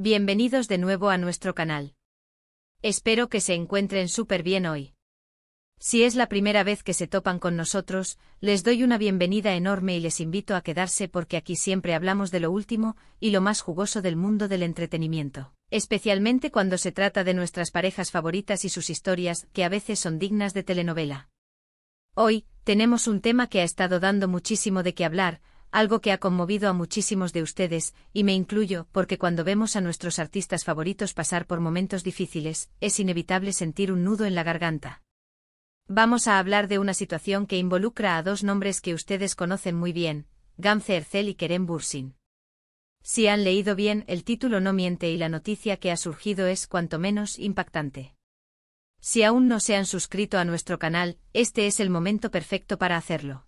Bienvenidos de nuevo a nuestro canal. Espero que se encuentren súper bien hoy. Si es la primera vez que se topan con nosotros, les doy una bienvenida enorme y les invito a quedarse porque aquí siempre hablamos de lo último y lo más jugoso del mundo del entretenimiento, especialmente cuando se trata de nuestras parejas favoritas y sus historias, que a veces son dignas de telenovela. Hoy, tenemos un tema que ha estado dando muchísimo de qué hablar, algo que ha conmovido a muchísimos de ustedes, y me incluyo, porque cuando vemos a nuestros artistas favoritos pasar por momentos difíciles, es inevitable sentir un nudo en la garganta. Vamos a hablar de una situación que involucra a dos nombres que ustedes conocen muy bien, Gamze Erzel y Kerem Bürsin. Si han leído bien, el título no miente y la noticia que ha surgido es cuanto menos impactante. Si aún no se han suscrito a nuestro canal, este es el momento perfecto para hacerlo.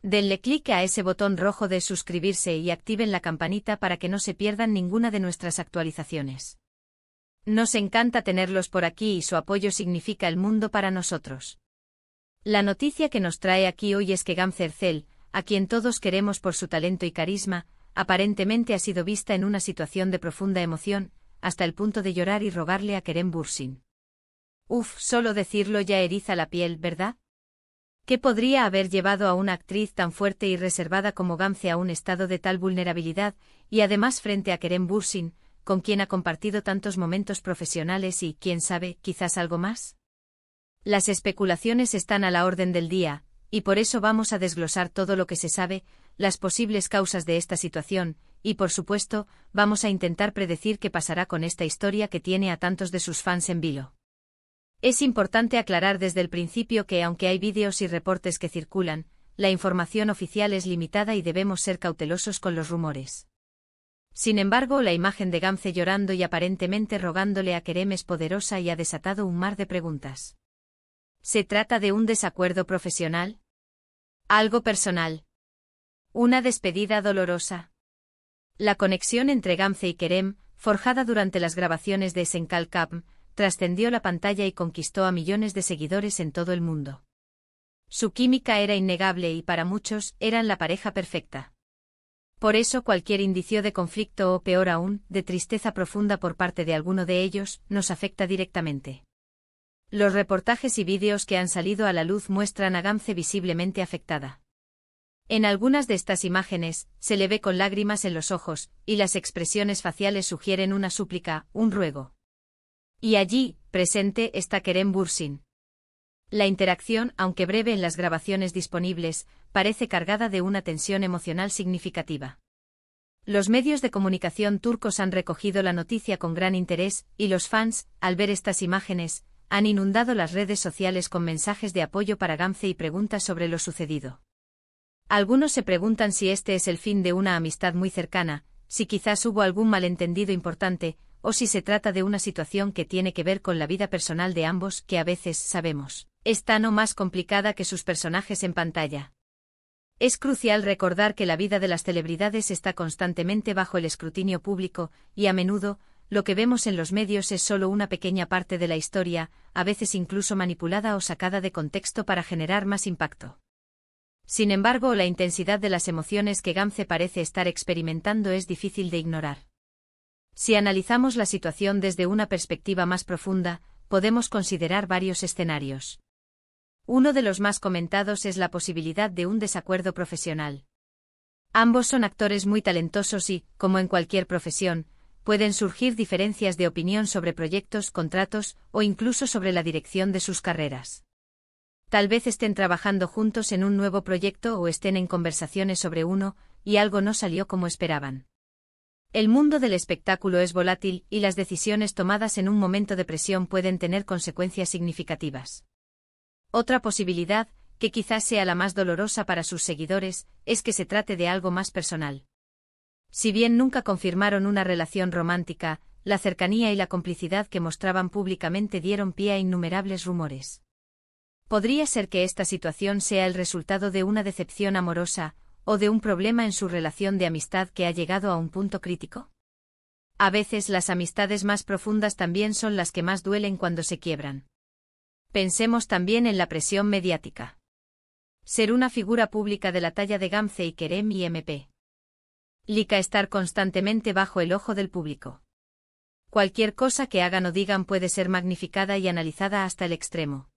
Denle clic a ese botón rojo de suscribirse y activen la campanita para que no se pierdan ninguna de nuestras actualizaciones. Nos encanta tenerlos por aquí y su apoyo significa el mundo para nosotros. La noticia que nos trae aquí hoy es que Gamze Erzel, a quien todos queremos por su talento y carisma, aparentemente ha sido vista en una situación de profunda emoción, hasta el punto de llorar y rogarle a Kerem Bürsin. Solo decirlo ya eriza la piel, ¿verdad? ¿Qué podría haber llevado a una actriz tan fuerte y reservada como Gamze a un estado de tal vulnerabilidad, y además frente a Kerem Bürsin, con quien ha compartido tantos momentos profesionales y, quién sabe, quizás algo más? Las especulaciones están a la orden del día, y por eso vamos a desglosar todo lo que se sabe, las posibles causas de esta situación, y por supuesto, vamos a intentar predecir qué pasará con esta historia que tiene a tantos de sus fans en vilo. Es importante aclarar desde el principio que aunque hay vídeos y reportes que circulan, la información oficial es limitada y debemos ser cautelosos con los rumores. Sin embargo, la imagen de Gamze llorando y aparentemente rogándole a Kerem es poderosa y ha desatado un mar de preguntas. ¿Se trata de un desacuerdo profesional? ¿Algo personal? ¿Una despedida dolorosa? La conexión entre Gamze y Kerem, forjada durante las grabaciones de Esenkal Capm, trascendió la pantalla y conquistó a millones de seguidores en todo el mundo. Su química era innegable y para muchos eran la pareja perfecta. Por eso cualquier indicio de conflicto o peor aún, de tristeza profunda por parte de alguno de ellos, nos afecta directamente. Los reportajes y vídeos que han salido a la luz muestran a Gamze visiblemente afectada. En algunas de estas imágenes, se le ve con lágrimas en los ojos, y las expresiones faciales sugieren una súplica, un ruego. Y allí, presente, está Kerem Bürsin. La interacción, aunque breve en las grabaciones disponibles, parece cargada de una tensión emocional significativa. Los medios de comunicación turcos han recogido la noticia con gran interés, y los fans, al ver estas imágenes, han inundado las redes sociales con mensajes de apoyo para Gamze y preguntas sobre lo sucedido. Algunos se preguntan si este es el fin de una amistad muy cercana, si quizás hubo algún malentendido importante, o si se trata de una situación que tiene que ver con la vida personal de ambos, que a veces, sabemos, es tan o más complicada que sus personajes en pantalla. Es crucial recordar que la vida de las celebridades está constantemente bajo el escrutinio público, y a menudo, lo que vemos en los medios es solo una pequeña parte de la historia, a veces incluso manipulada o sacada de contexto para generar más impacto. Sin embargo, la intensidad de las emociones que Gamze parece estar experimentando es difícil de ignorar. Si analizamos la situación desde una perspectiva más profunda, podemos considerar varios escenarios. Uno de los más comentados es la posibilidad de un desacuerdo profesional. Ambos son actores muy talentosos y, como en cualquier profesión, pueden surgir diferencias de opinión sobre proyectos, contratos o incluso sobre la dirección de sus carreras. Tal vez estén trabajando juntos en un nuevo proyecto o estén en conversaciones sobre uno, y algo no salió como esperaban. El mundo del espectáculo es volátil y las decisiones tomadas en un momento de presión pueden tener consecuencias significativas. Otra posibilidad, que quizás sea la más dolorosa para sus seguidores, es que se trate de algo más personal. Si bien nunca confirmaron una relación romántica, la cercanía y la complicidad que mostraban públicamente dieron pie a innumerables rumores. ¿Podría ser que esta situación sea el resultado de una decepción amorosa, o de un problema en su relación de amistad que ha llegado a un punto crítico? A veces las amistades más profundas también son las que más duelen cuando se quiebran. Pensemos también en la presión mediática. Ser una figura pública de la talla de Gamze y Kerem y MP. Lika estar constantemente bajo el ojo del público. Cualquier cosa que hagan o digan puede ser magnificada y analizada hasta el extremo.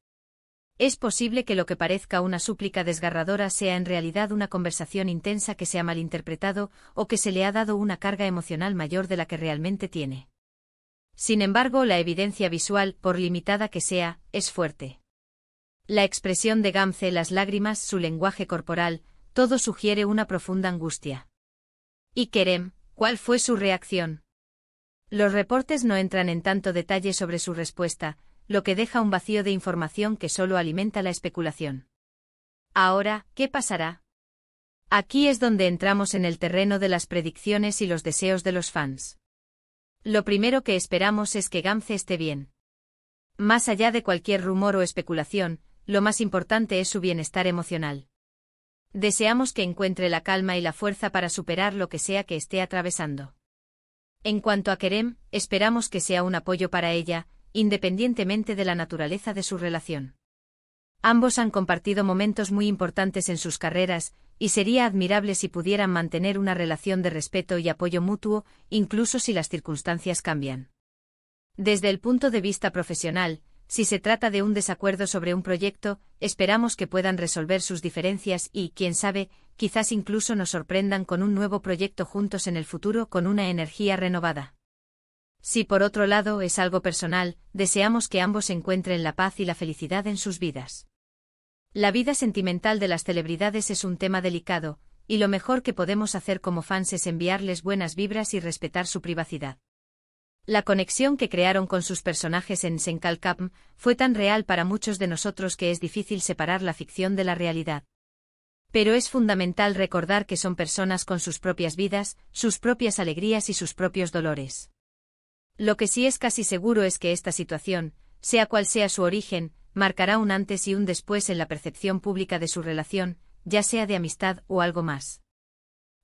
Es posible que lo que parezca una súplica desgarradora sea en realidad una conversación intensa que se ha malinterpretado o que se le ha dado una carga emocional mayor de la que realmente tiene. Sin embargo, la evidencia visual, por limitada que sea, es fuerte. La expresión de Gamze, las lágrimas, su lenguaje corporal, todo sugiere una profunda angustia. ¿Y Kerem, cuál fue su reacción? Los reportes no entran en tanto detalle sobre su respuesta, lo que deja un vacío de información que solo alimenta la especulación. Ahora, ¿qué pasará? Aquí es donde entramos en el terreno de las predicciones y los deseos de los fans. Lo primero que esperamos es que Gamze esté bien. Más allá de cualquier rumor o especulación, lo más importante es su bienestar emocional. Deseamos que encuentre la calma y la fuerza para superar lo que sea que esté atravesando. En cuanto a Kerem, esperamos que sea un apoyo para ella, independientemente de la naturaleza de su relación. Ambos han compartido momentos muy importantes en sus carreras, y sería admirable si pudieran mantener una relación de respeto y apoyo mutuo, incluso si las circunstancias cambian. Desde el punto de vista profesional, si se trata de un desacuerdo sobre un proyecto, esperamos que puedan resolver sus diferencias y, quién sabe, quizás incluso nos sorprendan con un nuevo proyecto juntos en el futuro con una energía renovada. Si por otro lado es algo personal, deseamos que ambos encuentren la paz y la felicidad en sus vidas. La vida sentimental de las celebridades es un tema delicado, y lo mejor que podemos hacer como fans es enviarles buenas vibras y respetar su privacidad. La conexión que crearon con sus personajes en Senkalkapm fue tan real para muchos de nosotros que es difícil separar la ficción de la realidad. Pero es fundamental recordar que son personas con sus propias vidas, sus propias alegrías y sus propios dolores. Lo que sí es casi seguro es que esta situación, sea cual sea su origen, marcará un antes y un después en la percepción pública de su relación, ya sea de amistad o algo más.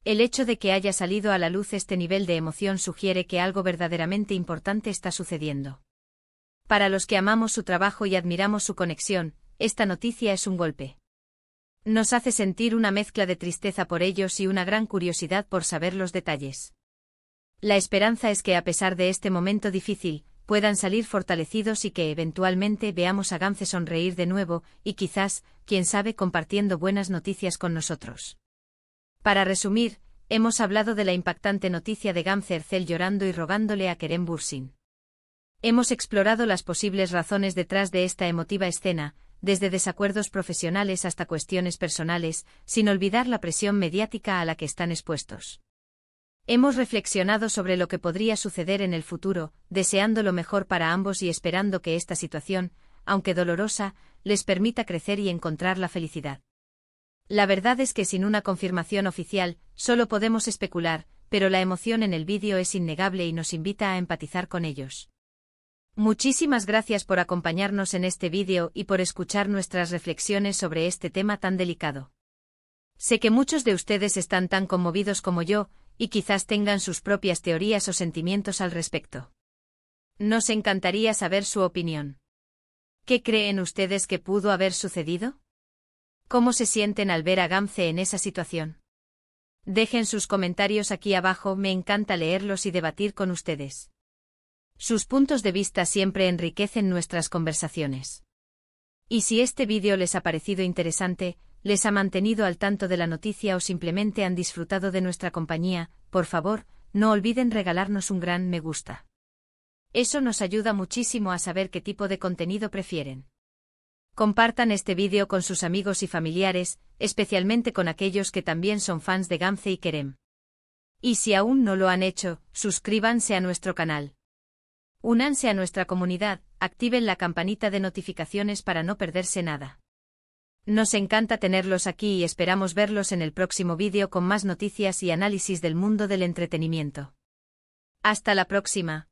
El hecho de que haya salido a la luz este nivel de emoción sugiere que algo verdaderamente importante está sucediendo. Para los que amamos su trabajo y admiramos su conexión, esta noticia es un golpe. Nos hace sentir una mezcla de tristeza por ellos y una gran curiosidad por saber los detalles. La esperanza es que a pesar de este momento difícil, puedan salir fortalecidos y que eventualmente veamos a Gamze sonreír de nuevo y quizás, quién sabe, compartiendo buenas noticias con nosotros. Para resumir, hemos hablado de la impactante noticia de Gamze Erçel llorando y rogándole a Kerem Bürsin. Hemos explorado las posibles razones detrás de esta emotiva escena, desde desacuerdos profesionales hasta cuestiones personales, sin olvidar la presión mediática a la que están expuestos. Hemos reflexionado sobre lo que podría suceder en el futuro, deseando lo mejor para ambos y esperando que esta situación, aunque dolorosa, les permita crecer y encontrar la felicidad. La verdad es que sin una confirmación oficial, solo podemos especular, pero la emoción en el vídeo es innegable y nos invita a empatizar con ellos. Muchísimas gracias por acompañarnos en este vídeo y por escuchar nuestras reflexiones sobre este tema tan delicado. Sé que muchos de ustedes están tan conmovidos como yo, y quizás tengan sus propias teorías o sentimientos al respecto. Nos encantaría saber su opinión. ¿Qué creen ustedes que pudo haber sucedido? ¿Cómo se sienten al ver a Gamze en esa situación? Dejen sus comentarios aquí abajo, me encanta leerlos y debatir con ustedes. Sus puntos de vista siempre enriquecen nuestras conversaciones. Y si este vídeo les ha parecido interesante, les ha mantenido al tanto de la noticia o simplemente han disfrutado de nuestra compañía, por favor, no olviden regalarnos un gran me gusta. Eso nos ayuda muchísimo a saber qué tipo de contenido prefieren. Compartan este vídeo con sus amigos y familiares, especialmente con aquellos que también son fans de Gamze y Kerem. Y si aún no lo han hecho, suscríbanse a nuestro canal. Únanse a nuestra comunidad, activen la campanita de notificaciones para no perderse nada. Nos encanta tenerlos aquí y esperamos verlos en el próximo vídeo con más noticias y análisis del mundo del entretenimiento. Hasta la próxima.